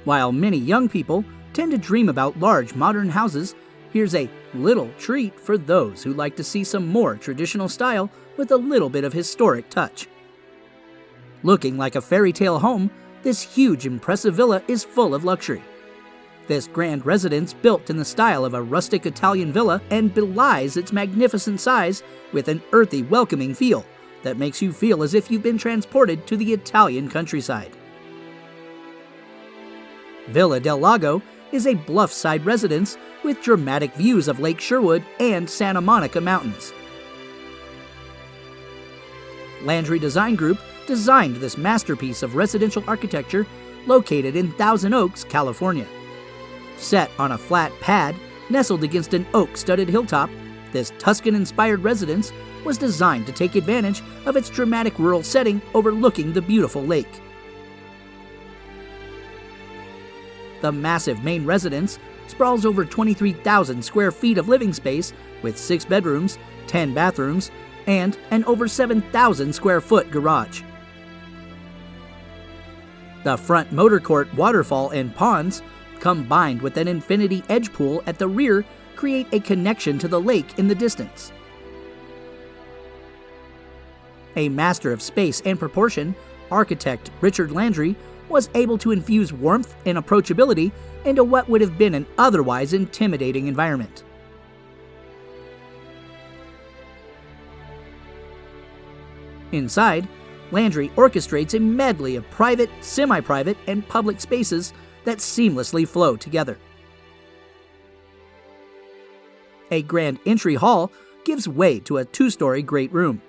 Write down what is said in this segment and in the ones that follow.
While many young people tend to dream about large modern houses, here's a little treat for those who like to see some more traditional style with a little bit of historic touch. Looking like a fairy tale home, this huge, impressive villa is full of luxury. This grand residence, built in the style of a rustic Italian villa, and belies its magnificent size with an earthy, welcoming feel that makes you feel as if you've been transported to the Italian countryside. Villa Delago is a bluff-side residence with dramatic views of Lake Sherwood and Santa Monica Mountains. Landry Design Group designed this masterpiece of residential architecture located in Thousand Oaks, California. Set on a flat pad nestled against an oak-studded hilltop, this Tuscan-inspired residence was designed to take advantage of its dramatic rural setting overlooking the beautiful lake. The massive main residence sprawls over 23,000 square feet of living space with 6 bedrooms, 10 bathrooms, and an over 7,000 square foot garage. The front motor court, waterfall, and ponds, combined with an infinity edge pool at the rear, create a connection to the lake in the distance. A master of space and proportion, architect Richard Landry was able to infuse warmth and approachability into what would have been an otherwise intimidating environment. Inside, Landry orchestrates a medley of private, semi-private, and public spaces that seamlessly flow together. A grand entry hall gives way to a 2-story great room.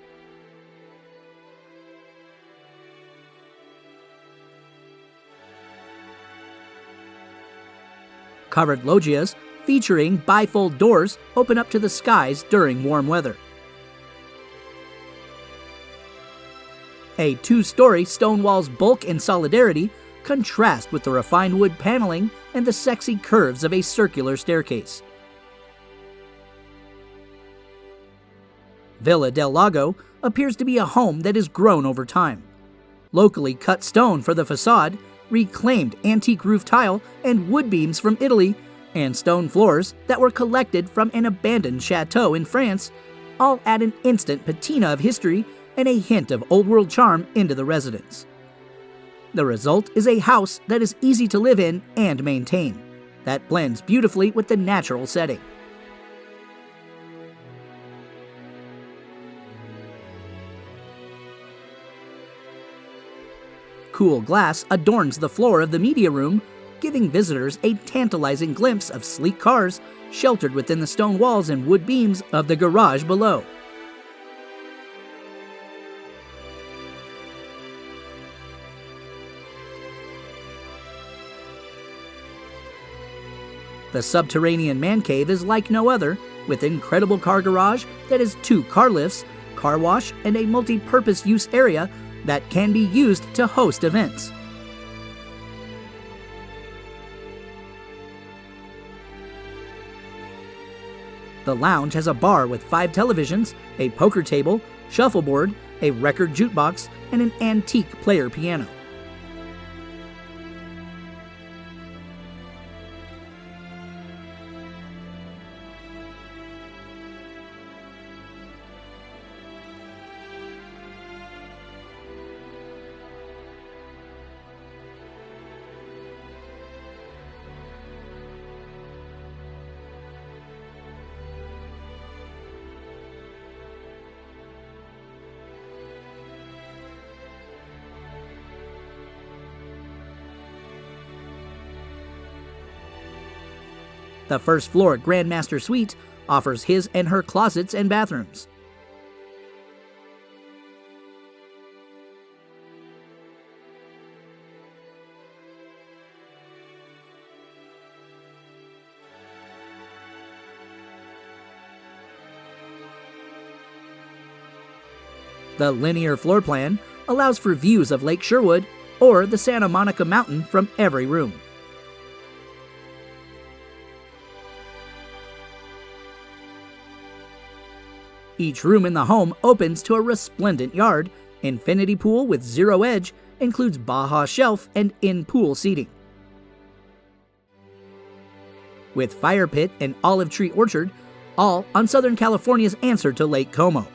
Covered loggias featuring bifold doors open up to the skies during warm weather. A 2-story stone wall's bulk and solidarity contrast with the refined wood paneling and the sexy curves of a circular staircase. Villa Delago appears to be a home that has grown over time. Locally cut stone for the facade, reclaimed antique roof tile and wood beams from Italy, and stone floors that were collected from an abandoned chateau in France, all add an instant patina of history and a hint of old-world charm into the residence. The result is a house that is easy to live in and maintain, that blends beautifully with the natural setting. Cool glass adorns the floor of the media room, giving visitors a tantalizing glimpse of sleek cars sheltered within the stone walls and wood beams of the garage below. The Subterranean man cave is like no other, with incredible car garage that has 2 car lifts, car wash, and a multi-purpose use area that can be used to host events. The lounge has a bar with 5 televisions, a poker table, shuffleboard, a record jukebox, and an antique player piano. The first floor Grandmaster Suite offers his and her closets and bathrooms. The linear floor plan allows for views of Lake Sherwood or the Santa Monica Mountain from every room. Each room in the home opens to a resplendent yard, infinity pool with 0 edge, includes Baja shelf and in-pool seating. with fire pit and olive tree orchard, all on Southern California's answer to Lake Como.